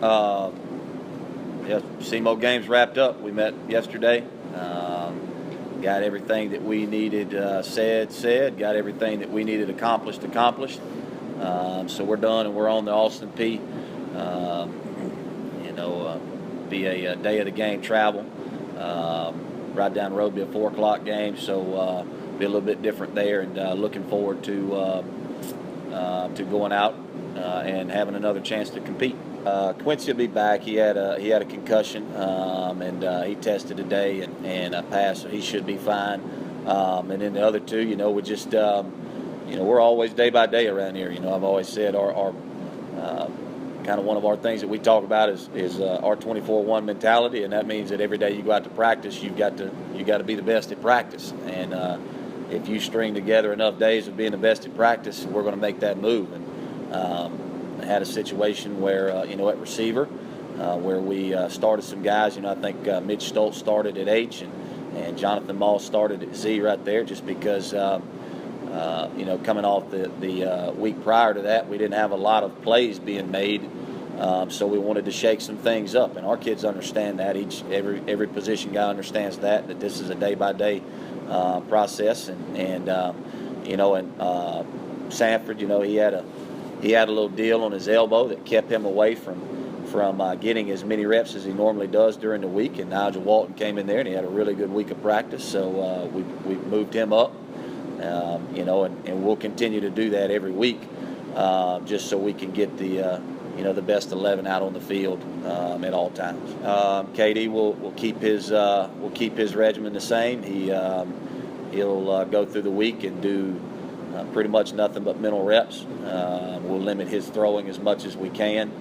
Yeah, SEMO games wrapped up. We met yesterday. Got everything that we needed said. Got everything that we needed accomplished. So we're done, and we're on the Austin Peay. Be a day of the game travel. Right down the road, be a 4 o'clock game. So be a little bit different there, and looking forward to going out and having another chance to compete. Quincy will be back. He had a concussion, and he tested today and passed, so he should be fine. And then the other two, we just, we're always day by day around here. I've always said our kind of one of our things that we talk about is our 24-1 mentality, and that means that every day you go out to practice, you got to be the best at practice. And if you string together enough days of being the best at practice, we're going to make that move. And had a situation where, at receiver, where we started some guys. I think Mitch started at H, and Jonathan Moss started at Z right there, just because, coming off the week prior to that, we didn't have a lot of plays being made. So we wanted to shake some things up, and our kids understand that. Every position guy understands that this is a day-by-day process. And Sanford, he had a little deal on his elbow that kept him away from getting as many reps as he normally does during the week. And Nigel Walton came in there, and he had a really good week of practice. So we moved him up, and we'll continue to do that every week, just so we can get the best 11 out on the field at all times. KD will keep his regimen the same. He'll go through the week and do pretty much nothing but mental reps. We'll limit his throwing as much as we can.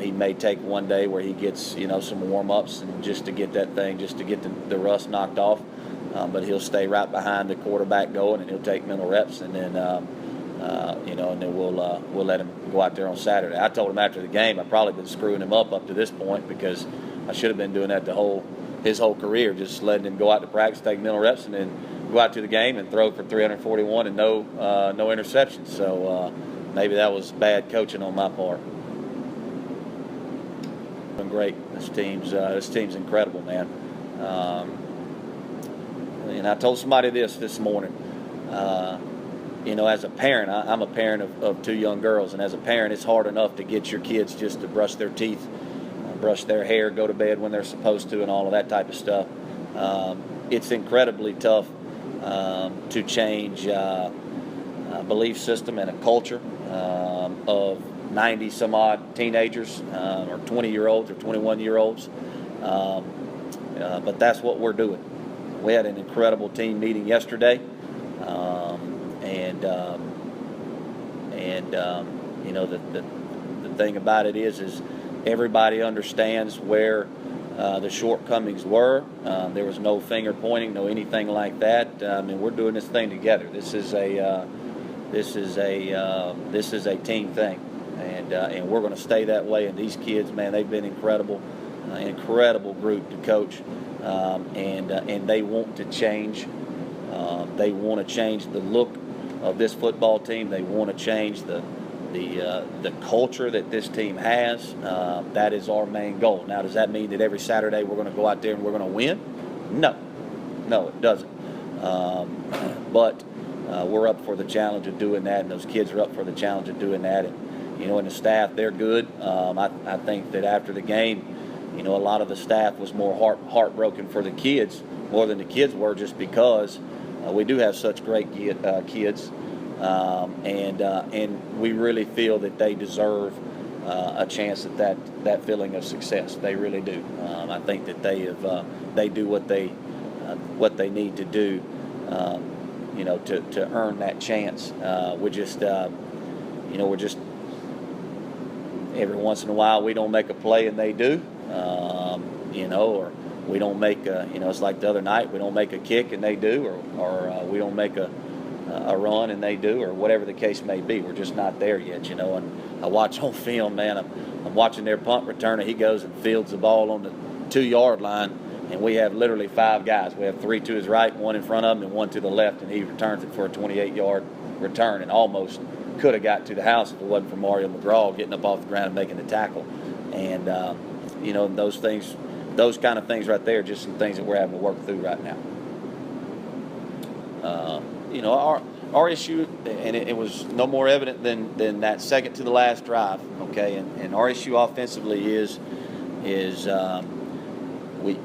He may take one day where he gets some warm-ups and just to get the rust knocked off. But he'll stay right behind the quarterback going, and he'll take mental reps, and then and then we'll let him go out there on Saturday. I told him after the game I've probably been screwing him up to this point, because I should have been doing that his whole career, just letting him go out to practice, take mental reps, and then go out to the game and throw for 341 and no interceptions. So maybe that was bad coaching on my part. Been great. This team's incredible, man. And I told somebody this morning. As a parent, I'm a parent of two young girls, and as a parent, it's hard enough to get your kids just to brush their teeth, brush their hair, go to bed when they're supposed to, and all of that type of stuff. It's incredibly tough to change a belief system and a culture of 90-some-odd teenagers or 20-year-olds or 21-year-olds. But that's what we're doing. We had an incredible team meeting yesterday, the thing about it is everybody understands where the shortcomings were. There was no finger pointing, no anything like that. We're doing this thing together. This is a team thing, and we're going to stay that way. And these kids, man, they've been incredible, incredible group to coach, and they want to change. They want to change the look of this football team. They want to change the culture that this team has. That is our main goal. Now, does that mean that every Saturday we're going to go out there and we're going to win? No, it doesn't. But we're up for the challenge of doing that, and those kids are up for the challenge of doing that. And the staff, they're good. I think that after the game, a lot of the staff was more heartbroken for the kids more than the kids were, just because we do have such great kids. And we really feel that they deserve a chance at that feeling of success. They really do. I think that they do what they need to do, to earn that chance. We're just every once in a while we don't make a play and they do, or we don't make it's like the other night, we don't make a kick and they do, or we don't make a run and they do, or whatever the case may be. We're just not there yet, and I watch on film, man, I'm watching their punt returner. He goes and fields the ball on the 2-yard line, and we have literally 5 guys. We have 3 to his right, 1 in front of him, and 1 to the left, and he returns it for a 28-yard return, and almost could have got to the house if it wasn't for Mario McGraw getting up off the ground and making the tackle. And those things, those kind of things right there, are just some things that we're having to work through right now. Our issue, and it was no more evident than that second to the last drive. Okay, and our issue offensively is we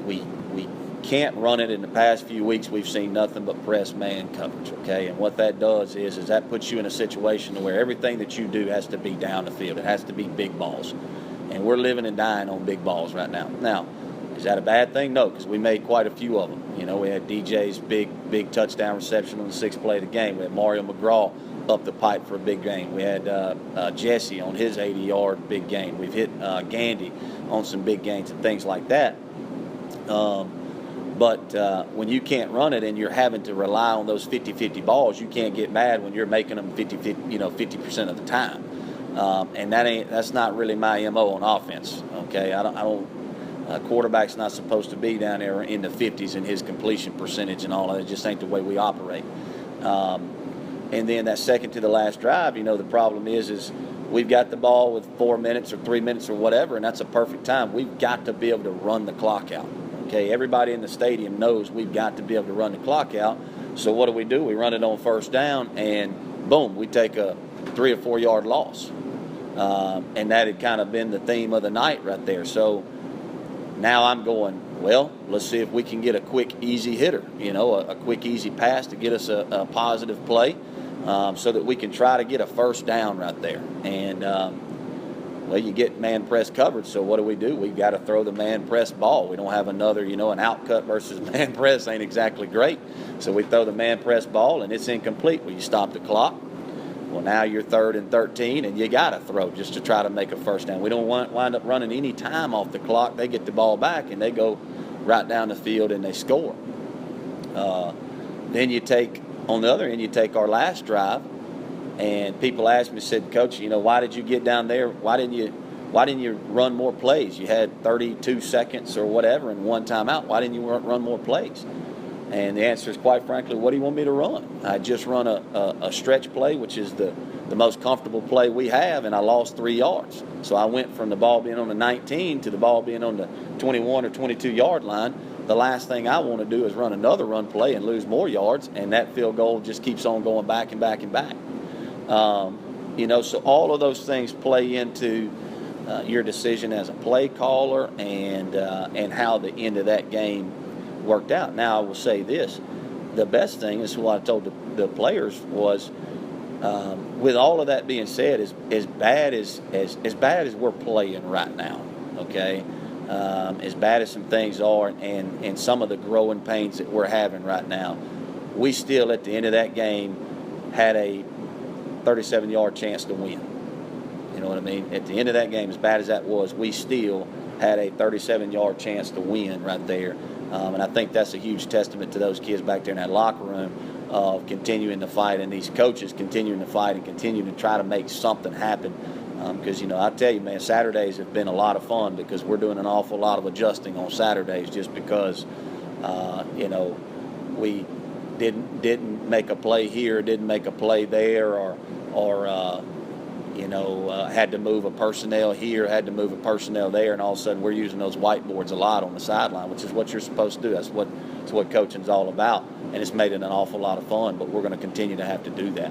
can't run it. In the past few weeks, we've seen nothing but press man coverage. Okay, and what that does is that puts you in a situation where everything that you do has to be down the field. It has to be big balls, and we're living and dying on big balls right now. Now, is that a bad thing? No, because we made quite a few of them. We had DJ's big touchdown reception on the 6th play of the game. We had Mario McGraw up the pipe for a big game. We had Jesse on his 80-yard big game. We've hit Gandy on some big gains and things like that. But when you can't run it and you're having to rely on those 50-50 balls, you can't get mad when you're making them 50% of the time. And that's not really my MO on offense. Okay, I don't. Quarterback's not supposed to be down there in the 50s in his completion percentage and all that. It just ain't the way we operate. And then that second to the last drive, the problem is we've got the ball with 4 minutes or 3 minutes or whatever, and that's a perfect time. We've got to be able to run the clock out. Okay, everybody in the stadium knows we've got to be able to run the clock out. So what do? We run it on first down, and boom, we take a 3 or 4 yard loss. And that had kind of been the theme of the night right there. So now I'm going, well, let's see if we can get a quick, easy hitter, a quick, easy pass to get us a positive play so that we can try to get a first down right there. And, well, you get man press coverage, so what do? We've got to throw the man press ball. We don't have another, an outcut versus man press ain't exactly great. So we throw the man press ball, and it's incomplete. Well, you stop the clock. Well, now you're 3rd and 13, and you got to throw just to try to make a first down. We don't wind up running any time off the clock. They get the ball back, and they go right down the field, and they score. Then you take, on the other end, you take our last drive, and people ask me, said, Coach, why did you get down there? Why didn't you run more plays? You had 32 seconds or whatever and one timeout. Why didn't you run more plays? And the answer is, quite frankly, what do you want me to run? I just run a stretch play, which is the most comfortable play we have, and I lost 3 yards. So I went from the ball being on the 19 to the ball being on the 21 or 22-yard line. The last thing I want to do is run another run play and lose more yards, and that field goal just keeps on going back and back and back. So all of those things play into your decision as a play caller and how the end of that game worked out. Now I will say this: the best thing is what I told the players was, with all of that being said, as bad as we're playing right now, okay, as bad as some things are, and some of the growing pains that we're having right now, we still at the end of that game had a 37-yard chance to win. You know what I mean? At the end of that game, as bad as that was, we still had a 37-yard chance to win right there. And I think that's a huge testament to those kids back there in that locker room of continuing to fight, and these coaches continuing to fight and continuing to try to make something happen. Because, I tell you, man, Saturdays have been a lot of fun because we're doing an awful lot of adjusting on Saturdays just because, we didn't make a play here, didn't make a play there, or had to move a personnel here, had to move a personnel there, and all of a sudden we're using those whiteboards a lot on the sideline, which is what you're supposed to do. That's what coaching's all about, and it's made it an awful lot of fun, but we're going to continue to have to do that.